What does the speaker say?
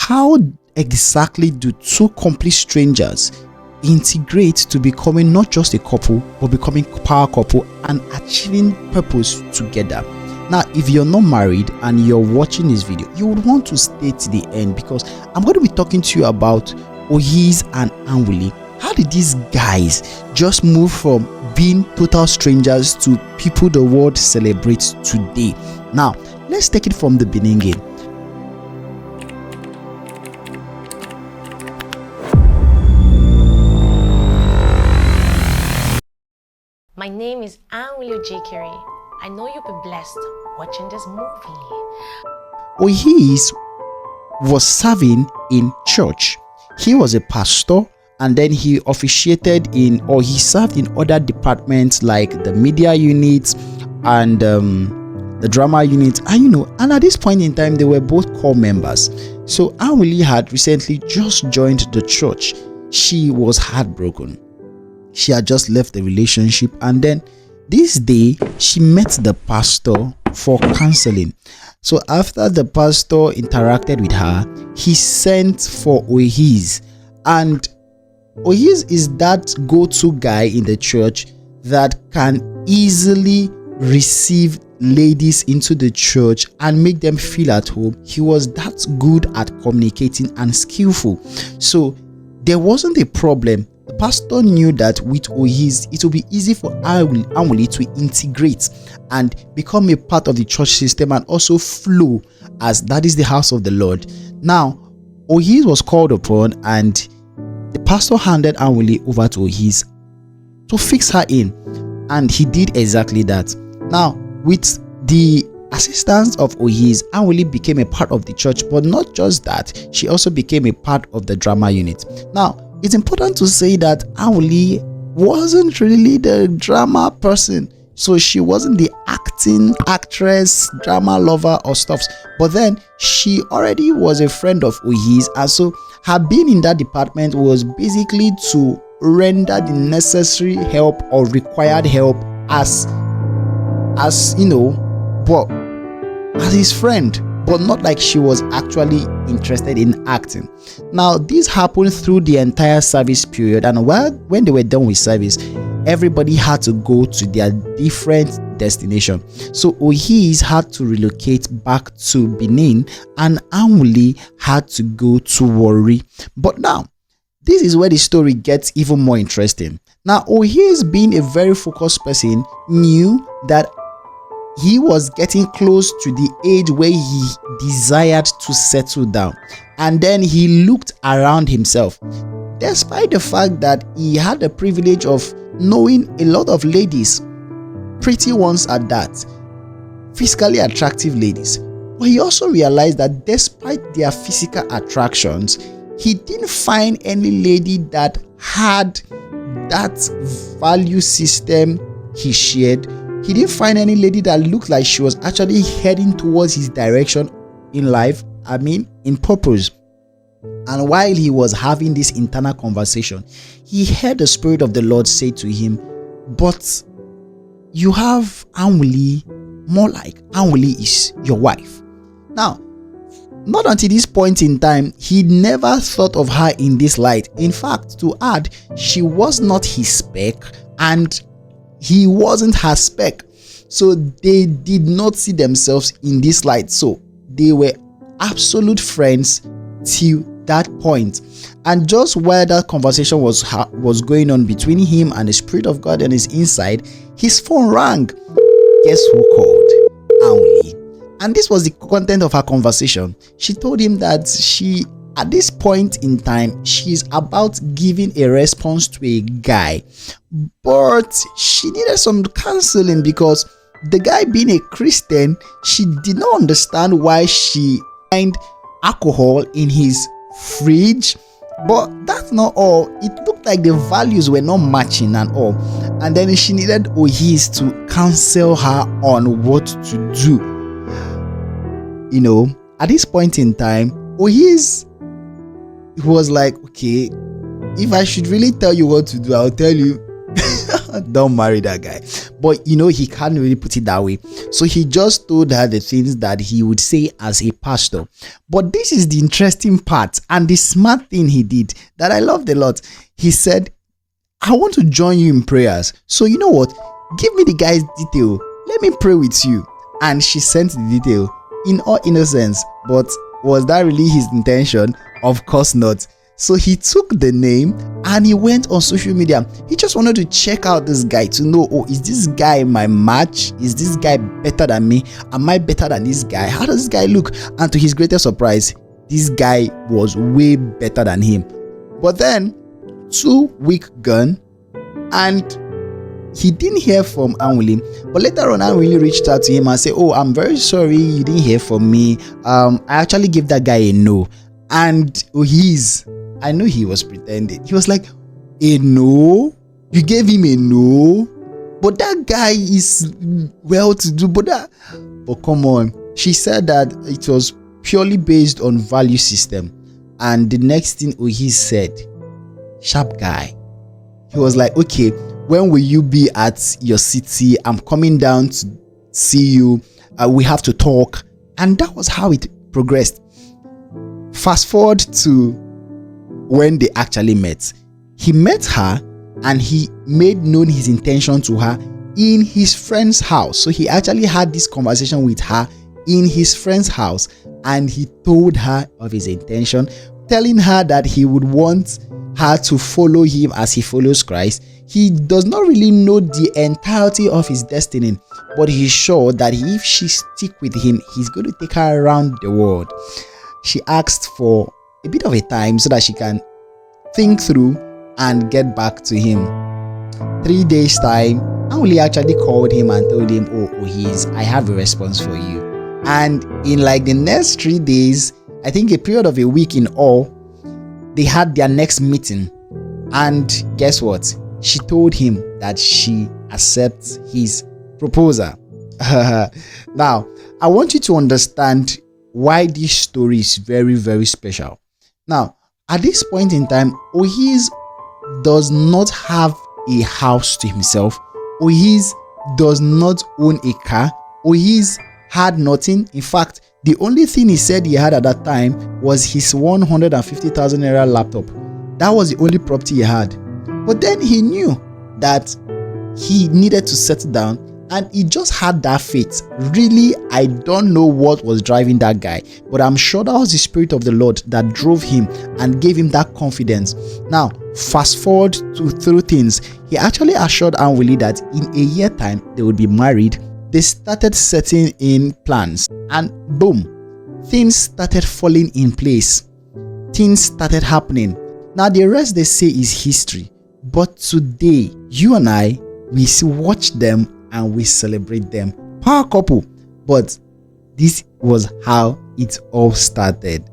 how exactly do two complete strangers integrate to becoming not just a couple, but becoming power couple and achieving purpose together? Now, if you're not married and you're watching this video, you would want to stay to the end, because I'm going to be talking to you about Oyiz and Anwuli. How did these guys just move from being total strangers to people the world celebrates today? Now, let's take it from the beginning. My name is Winlos J. I know you'll be blessed watching this movie. Oyiz was serving in church. He was a pastor, and then he officiated in, or he served in other departments like the media unit and the drama unit. And at this point in time, they were both core members. So Anwuli had recently just joined the church. She was heartbroken. She had just left the relationship, and then this day she met the pastor for counseling. So after the pastor interacted with her, he sent for Oyiz, and Oyiz is that go-to guy in the church that can easily receive ladies into the church and make them feel at home. He was that good at communicating and skillful, so there wasn't a problem. The pastor knew that with Oyiz, it will be easy for Anwuli to integrate and become a part of the church system and also flow, as that is the house of the Lord. Now, Oyiz was called upon, and the pastor handed Anwuli over to Oyiz to fix her in, and he did exactly that. Now, with the assistance of Oyiz, Anwuli became a part of the church, but not just that, she also became a part of the drama unit. Now, it's important to say that Anwuli wasn't really the drama person, so she wasn't the actress, drama lover or stuffs, but then she already was a friend of Oyiz, and so her being in that department was basically to render the necessary help or required help as but as his friend, but not like she was actually interested in acting. Now, this happened through the entire service period, and when they were done with service, everybody had to go to their different destination. So Oyiz had to relocate back to Benin, and Anwuli had to go to Warri. But now, this is where the story gets even more interesting. Now, Oyiz, being a very focused person, knew that he was getting close to the age where he desired to settle down, and then he looked around himself. Despite the fact that he had the privilege of knowing a lot of ladies, pretty ones at that, physically attractive ladies, but he also realized that despite their physical attractions, he didn't find any lady that had that value system he shared. He didn't find any lady that looked like she was actually heading towards his direction in life, in purpose. And while he was having this internal conversation, he heard the Spirit of the Lord say to him, "But you have Anwuli, more like Anwuli is your wife." Now, not until this point in time, he never thought of her in this light. In fact, to add, she was not his spec, and he wasn't her spec, so they did not see themselves in this light. So they were absolute friends till that point. And just while that conversation was going on between him and the Spirit of God on his inside, his phone rang. Guess who called? Anwuli. And this was the content of her conversation. She told him that at this point in time, she's about giving a response to a guy, but she needed some counseling because the guy, being a Christian, she did not understand why she found alcohol in his fridge. But that's not all. It looked like the values were not matching and all. And then she needed Oyiz to counsel her on what to do. At this point in time, Oyiz was like, okay, if I should really tell you what to do, I'll tell you. Don't marry that guy. But he can't really put it that way. So he just told her the things that he would say as a pastor. But this is the interesting part and the smart thing he did that I loved a lot. He said, I want to join you in prayers. So you know what? Give me the guy's detail. Let me pray with you. And she sent the detail in all innocence. But was that really his intention? Of course not. So he took the name and he went on social media. He just wanted to check out this guy to know, is this guy my match? Is this guy better than me? Am I better than this guy? How does this guy look? And to his greatest surprise, this guy was way better than him. But then 2 weeks gone and he didn't hear from Anwili. But later on, Anwili reached out to him and said, I'm very sorry you didn't hear from me. I actually gave that guy a no. And I know he was pretending. He was like, a no? You gave him a no? But that guy is well to do. But come on. She said that it was purely based on value system. And the next thing he said, sharp guy. He was like, okay, when will you be at your city? I'm coming down to see you. We have to talk. And that was how it progressed. Fast forward to when they actually met. He met her and he made known his intention to her in his friend's house. So he actually had this conversation with her in his friend's house and he told her of his intention, telling her that he would want her to follow him as he follows Christ. He does not really know the entirety of his destiny, but he's sure that if she stick with him, he's going to take her around the world. She asked for a bit of a time so that she can think through and get back to him. 3 days time, Anwili actually called him and told him, I have a response for you. And in like the next 3 days, I think a period of a week in all, they had their next meeting. And guess what? She told him that she accepts his proposal. Now, I want you to understand why this story is very, very special. Now, at this point in time, Ohiz does not have a house to himself. Ohiz does not own a car. Ohiz had nothing. In fact, the only thing he said he had at that time was his 150,000 naira laptop. That was the only property he had. But then he knew that he needed to settle down and he just had that faith. Really, I don't know what was driving that guy, but I'm sure that was the Spirit of the Lord that drove him and gave him that confidence. Now, fast forward to through things. He actually assured Anwili that in a year time, they would be married. They started setting in plans and boom, things started falling in place. Things started happening. Now, the rest they say is history. But today, you and I, we watch them and we celebrate them. Power couple. But this was how it all started.